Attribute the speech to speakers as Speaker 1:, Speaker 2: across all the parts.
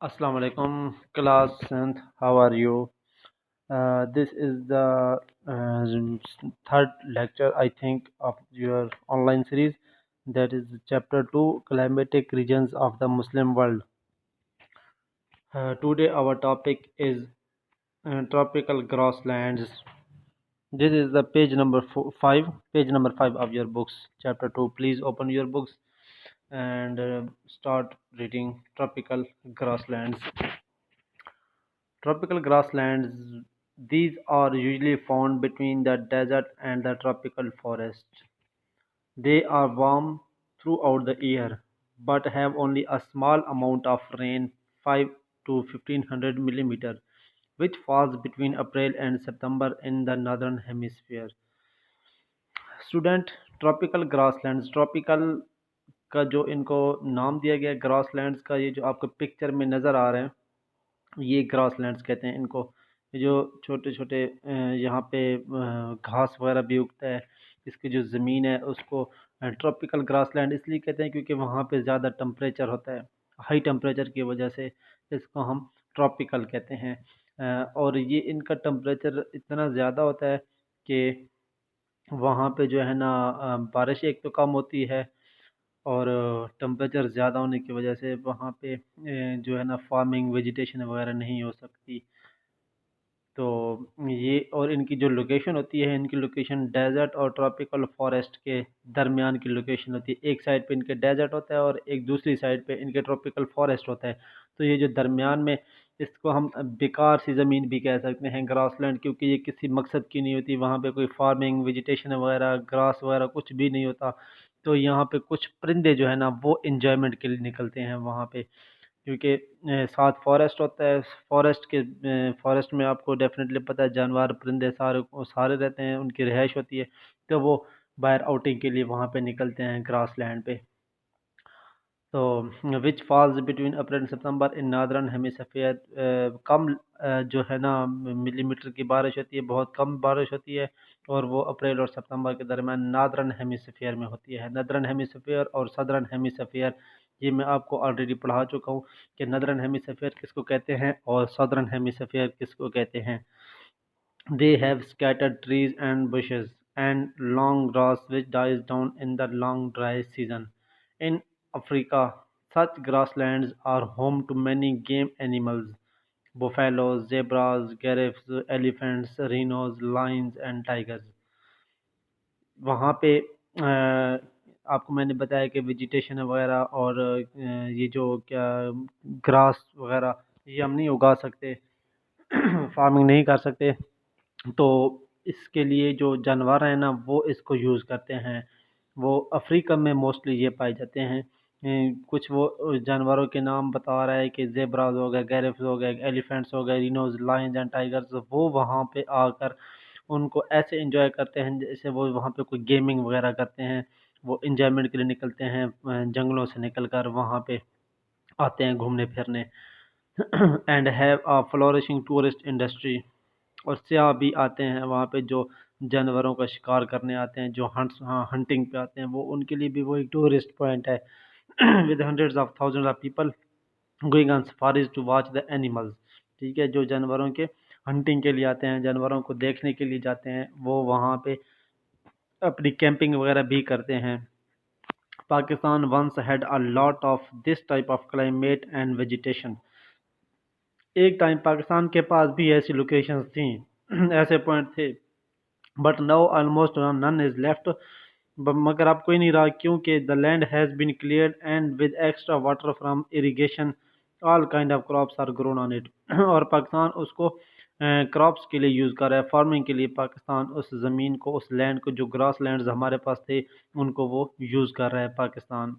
Speaker 1: Assalamu alaikum, class 10th. How are you? This is the third lecture, I think, of your online series. That is chapter 2, climatic regions of the Muslim world. Today, our topic is tropical grasslands. This is the page number 5 of your books, chapter 2. Please open your books and start reading tropical grasslands. Tropical grasslands, these are usually found between the desert and the tropical forest. They are warm throughout the year, but have only a small amount of rain, 5 to 1500 millimeter, which falls between April and September in the northern hemisphere. Student tropical grasslands tropical का जो इनको नाम दिया गया grasslands का, ये जो आपको पिक्चर में नज़र आ रहे हैं, ये ग्रासलैंड्स कहते हैं इनको। ये जो छोटे छोटे यहाँ पे घास वगैरह भी उगता है, इसकी जो ज़मीन है उसको ट्रॉपिकल ग्रासलैंड इसलिए कहते हैं क्योंकि वहाँ पे ज़्यादा टम्परेचर होता है। हाई टम्परेचर की वजह से इसको हम ट्रॉपिकल कहते हैं। और ये इनका टम्परेचर इतना ज़्यादा होता है कि वहाँ पे जो है ना बारिश एक तो कम होती है, और टेम्परेचर ज़्यादा होने की वजह से वहाँ पे जो है ना फार्मिंग वेजिटेशन वगैरह नहीं हो सकती। तो ये और इनकी जो लोकेशन होती है, इनकी लोकेशन डेजर्ट और ट्रॉपिकल फॉरेस्ट के दरमियान की लोकेशन होती है। एक साइड पे इनके डेजर्ट होता है और एक दूसरी साइड पे इनके ट्रॉपिकल फॉरेस्ट होता है। तो ये जो दरमियान में, इसको हम बेकार सी ज़मीन भी कह सकते हैं, ग्रासलैंड, क्योंकि ये किसी मकसद की नहीं होती। वहाँ पे कोई फार्मिंग वेजिटेशन वगैरह ग्रास वगैरह कुछ भी नहीं होता। तो यहाँ पे कुछ परिंदे जो है ना वो इंजॉयमेंट के लिए निकलते हैं वहाँ पे, क्योंकि साथ फॉरेस्ट होता है। फॉरेस्ट में आपको डेफिनेटली पता है जानवर परिंदे सारे सारे रहते हैं, उनकी रिहाइश होती है। तो वो बाहर आउटिंग के लिए वहाँ पे निकलते हैं ग्रास लैंड पे। तो which falls between April September in northern hemisphere. कम जो है ना मिलीमीटर की बारिश होती है, बहुत कम बारिश होती है, और वो अप्रैल और सितंबर के दरमियान नादरन हेमिस्फीयर में होती है। नदरन हेमिस्फीयर और सदरन हेमिस्फीयर, ये मैं आपको ऑलरेडी पढ़ा चुका हूँ कि नदरन हेमिस्फीयर किसको कहते हैं और सदरन हेमिस्फीयर किसको कहते हैं। They have scattered trees and bushes and long grass which dies down in the long dry season. In Africa, such grasslands are home to many game animals: buffaloes, zebras, giraffes, elephants, rhinos, lions and tigers. वहाँ पे आपको मैंने बताया कि vegetation वगैरह और ये जो क्या ग्रास वगैरह ये हम नहीं उगा सकते, फार्मिंग नहीं कर सकते। तो इसके लिए जो जानवर हैं ना वो इसको यूज़ करते हैं। वो अफ्रीका में मोस्टली ये पाए जाते हैं। कुछ वो जानवरों के नाम बता रहा है कि जेब्राज हो गए, गैरिफ्स हो गए, एलिफेंट्स हो गए, रिनोज, लायंस एंड टाइगर्स। वो वहाँ पे आकर उनको ऐसे एंजॉय करते हैं जैसे वो वहाँ पे कोई गेमिंग वगैरह करते हैं। वो इंजॉयमेंट के लिए निकलते हैं, जंगलों से निकल कर वहाँ पे आते हैं घूमने फिरने। And have a flourishing tourist industry. और सियाह भी आते हैं वहाँ पे, जो जानवरों का शिकार करने आते हैं, जो हंटिंग पे आते हैं, वो उनके लिए भी वो एक टूरिस्ट पॉइंट है। With hundreds of thousand of people going on safaris to watch the animals. ठीक है, जो जानवरों के हंटिंग के लिए आते हैं, जानवरों को देखने के लिए जाते हैं, वो वहाँ पे अपनी कैंपिंग वगैरह भी करते हैं। Pakistan once had a lot of this type of climate and vegetation. एक टाइम पाकिस्तान के पास भी ऐसी लोकेशंस थी, ऐसे पॉइंट थे, but now almost none is left. मगर अब कोई नहीं रहा, क्योंकि the land has been cleared and with extra water from irrigation all kind of crops are grown on it. और पाकिस्तान उसको क्रॉप्स के लिए यूज़ कर रहा है, फार्मिंग के लिए। पाकिस्तान उस ज़मीन को, उस लैंड को, जो ग्रास लैंड्स हमारे पास थे, उनको वो यूज़ कर रहा है पाकिस्तान।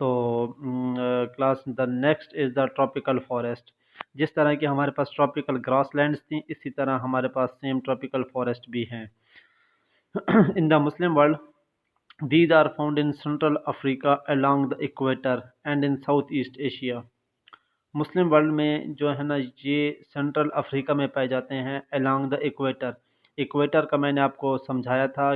Speaker 1: तो class the next is the tropical forest. जिस तरह की हमारे पास ट्रॉपिकल ग्रास लैंड्स थी, इसी तरह हमारे पास सेम ट्रॉपिकल फॉरेस्ट भी हैं। In the Muslim world, these are found in Central Africa along the equator and in Southeast Asia. Muslim world में जो है ना ये सेंट्रल अफ्रीका में पाए जाते हैं, अलोंग द इक्वेटर। इक्वेटर का मैंने आपको समझाया था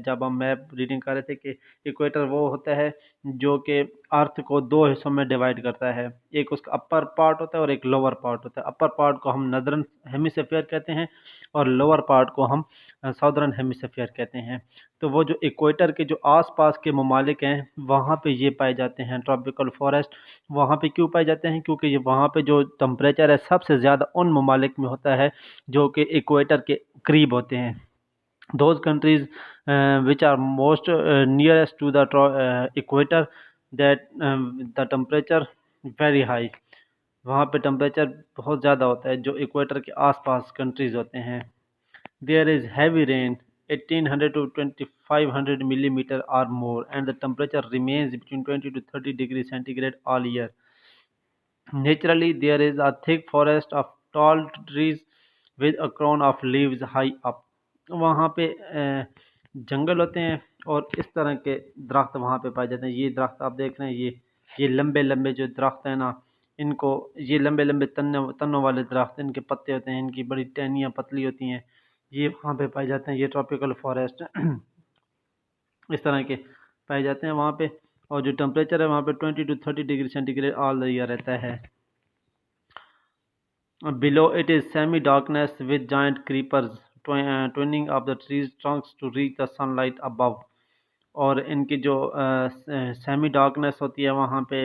Speaker 1: जब हम मैप रीडिंग कर रहे थे कि इक्वेटर वो होता है जो कि अर्थ को दो हिस्सों में डिवाइड करता है। एक उसका अपर पार्ट होता है और एक लोअर पार्ट होता है। अपर पार्ट को हम नदर्न हेमिस्फीयर कहते हैं और लोअर पार्ट को हम साउदर्न हेमिस्फीयर कहते हैं। तो वो जो इक्वेटर के जो आसपास के ममालिक हैं वहाँ पे ये पाए जाते हैं ट्रॉपिकल फॉरेस्ट। वहाँ पे क्यों पाए जाते हैं? क्योंकि ये वहाँ पे जो टेम्परेचर है सबसे ज़्यादा उन ममालिक में होता है जो कि इक्वेटर के करीब होते हैं। those countries which are most nearest to the equator, that the temperature very high, वहाँ पे टेम्परेचर बहुत ज़्यादा होता है जो इक्वेटर के आसपास कंट्रीज़ होते हैं। There is heavy rain 1800 to 2500 millimeter or more, and the temperature remains between 20 to 30 degrees centigrade all year. Naturally, there is a thick forest of tall trees with a crown of leaves high up. वहाँ पे जंगल होते हैं और इस तरह के दरख्त वहाँ पे पाए जाते हैं। ये दरख्त आप देख रहे हैं, ये लंबे लंबे जो दरख्त हैं ना, इनको ये लंबे लंबे तनों वाले दरख्त, इनके पत्ते होते हैं, इनकी बड़ी टहनियाँ पतली होती हैं, ये वहाँ पे पाए जाते हैं। ये ट्रॉपिकल फॉरेस्ट इस तरह के पाए जाते हैं वहाँ पे। और जो टेम्परेचर है वहाँ पे 20 to 30 degree centigrade all year रहता है। Below it is semi-darkness with giant creepers twining of the trees trunks to reach the sunlight above. और इनकी जो सेमी डार्कनेस होती है वहाँ पे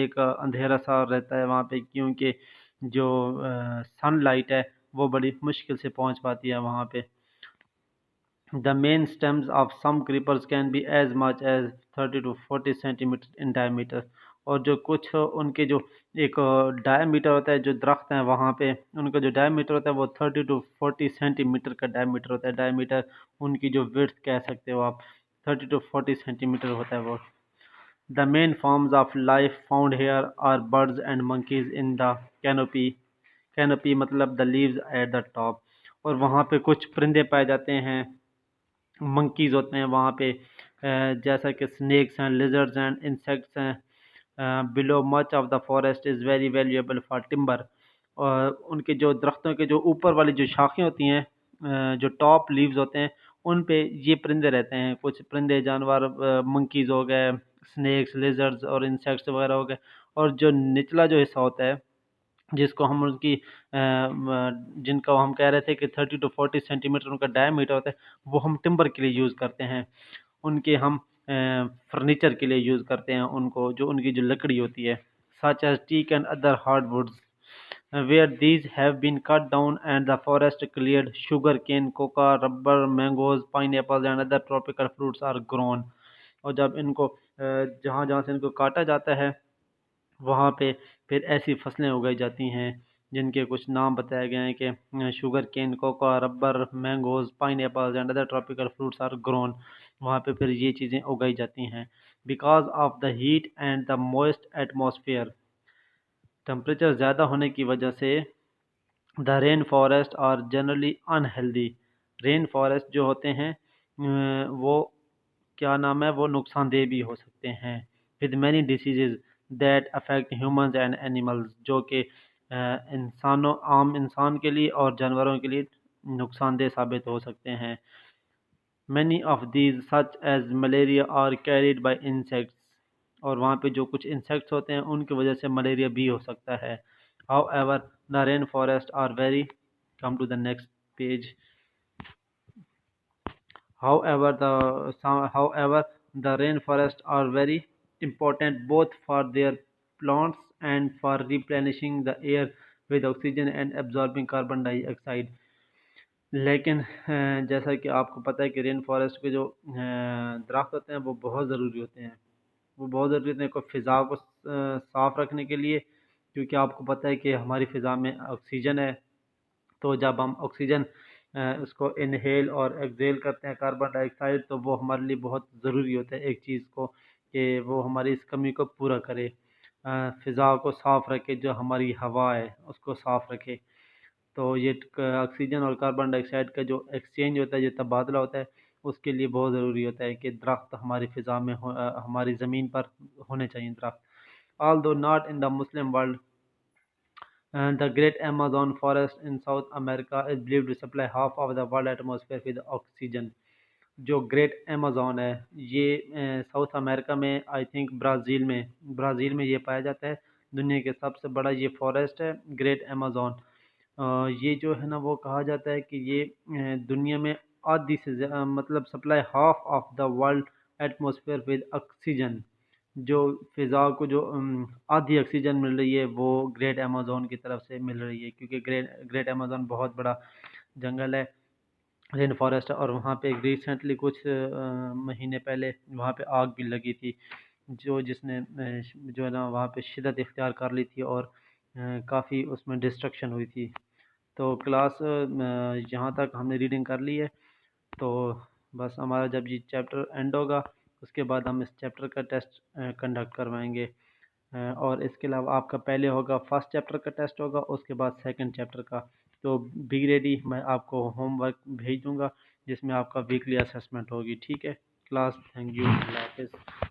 Speaker 1: एक अंधेरा सा रहता है वहाँ पे, क्योंकि जो सनलाइट है वो बड़ी मुश्किल से पहुँच पाती है वहाँ पे। The main stems of some creepers can be as much as 30 to 40 centimeters in diameter. और जो कुछ उनके जो एक डायमीटर होता है, जो दरख्त हैं वहाँ पे उनका जो डायमीटर होता है वो 30 to 40 सेंटीमीटर का डायमीटर होता है। डायमीटर उनकी जो विड्थ कह सकते हो आप, 30 to 40 सेंटीमीटर होता है वो। The main forms of life found here are birds and monkeys in the canopy. Canopy मतलब the leaves at the top. और वहाँ पे कुछ परिंदे पाए जाते हैं, मंकीज़ होते हैं वहाँ पे, जैसा कि स्नेक्स हैं, लिजर्ड्स एंड इंसेक्ट्स हैं। Below much of the forest is very valuable for timber. और उनके जो दरख्तों के जो ऊपर वाली जो शाखें होती हैं, जो टॉप लीव्स होते हैं, उन पे ये परिंदे रहते हैं। कुछ परिंदे जानवर, मंकीज़ हो गए, स्नेक्स, लिजर्ड्स और इंसेक्ट्स वगैरह हो गए। और जो निचला जो हिस्सा होता है जिसको हम उनकी जिनका हम कह रहे थे कि 30 to 40 सेंटीमीटर उनका डायमीटर होता है, वो हम टिम्बर के लिए यूज़ करते हैं। उनके हम फर्नीचर के लिए यूज़ करते हैं उनको, जो उनकी जो लकड़ी होती है, such as teak and other hardwoods where these have been cut down and the forest cleared, sugar cane, coca, rubber, mangoes, pineapples and other tropical fruits are grown. और जब इनको जहाँ जहाँ से इनको काटा जाता है वहाँ पे फिर ऐसी फसलें उगाई जाती हैं जिनके कुछ नाम बताए गए हैं कि sugar cane, cocoa, rubber, mangoes, pineapples and other tropical fruits are grown. वहाँ पे फिर ये चीज़ें उगाई जाती हैं। Because of the heat and the moist atmosphere, temperature ज़्यादा होने की वजह से the rain forest are generally unhealthy. Rain forest जो होते हैं वो क्या नाम है, वो नुकसानदेह भी हो सकते हैं। With many diseases that affect humans and animals, जो कि इंसानों, आम इंसान के लिए और जानवरों के लिए नुकसानदेह साबित हो सकते हैं। Many of these such as malaria are carried by insects, और वहाँ पे जो कुछ इंसेक्ट्स होते हैं उनकी वजह से मलेरिया भी हो सकता है। However the rain forest are very, come to the next page. However, the rainforests are very important both for their plants and for replenishing the air with oxygen and absorbing carbon dioxide. लेकिन जैसा कि आपको पता है कि rain forest के जो दरख्त होते हैं वो बहुत ज़रूरी होते हैं। वो बहुत ज़रूरी होते हैं को फ़िज़ा को साफ़ रखने के लिए, क्योंकि आपको पता है कि हमारी फ़िज़ा में ऑक्सीजन है। तो जब हम ऑक्सीजन उसको इनहेल और एक्सहेल करते हैं कार्बन डाइऑक्साइड, तो वो हमारे लिए बहुत ज़रूरी होता है एक चीज़ को, कि वो हमारी इस कमी को पूरा करे, फ़िज़ा को साफ़ रखे, जो हमारी हवा है उसको साफ़ रखे। तो ये ऑक्सीजन और कार्बन डाइऑक्साइड का जो एक्सचेंज होता है, जो तबादला होता है, उसके लिए बहुत ज़रूरी होता है कि दरख्त हमारी फ़िज़ा में हमारी ज़मीन पर होने चाहिए दरख्त। ऑल दो not in the Muslim world, And the Great Amazon forest in South America is believed to supply half of the world atmosphere with oxygen. जो ग्रेट अमेज़न है ये साउथ अमेरिका में, आई थिंक ब्राज़ील में ये पाया जाता है। दुनिया के सबसे बड़ा ये फॉरेस्ट है ग्रेट अमेज़न। ये जो है ना वो कहा जाता है कि ये दुनिया में आधी से मतलब supply half of the world atmosphere with oxygen. जो फ़िज़ा को जो आधी ऑक्सीजन मिल रही है वो ग्रेट अमेज़न की तरफ से मिल रही है, क्योंकि ग्रेट ग्रेट अमेज़न बहुत बड़ा जंगल है, रेन फॉरेस्ट है। और वहाँ पे रिसेंटली कुछ महीने पहले वहाँ पे आग भी लगी थी, जो जिसने जो है ना वहाँ पे शिद्दत इख्तियार कर ली थी, और काफ़ी उसमें डिस्ट्रक्शन हुई थी। तो क्लास यहाँ तक हमने रीडिंग कर ली है। तो बस हमारा जब ये चैप्टर एंड होगा उसके बाद हम इस चैप्टर का टेस्ट कंडक्ट करवाएंगे। और इसके अलावा आपका पहले होगा फर्स्ट चैप्टर का टेस्ट होगा, उसके बाद सेकंड चैप्टर का। तो बी रेडी, मैं आपको होमवर्क भेज दूंगा जिसमें आपका वीकली असेसमेंट होगी। ठीक है क्लास, थैंक यू, अल्लाह हाफिज़।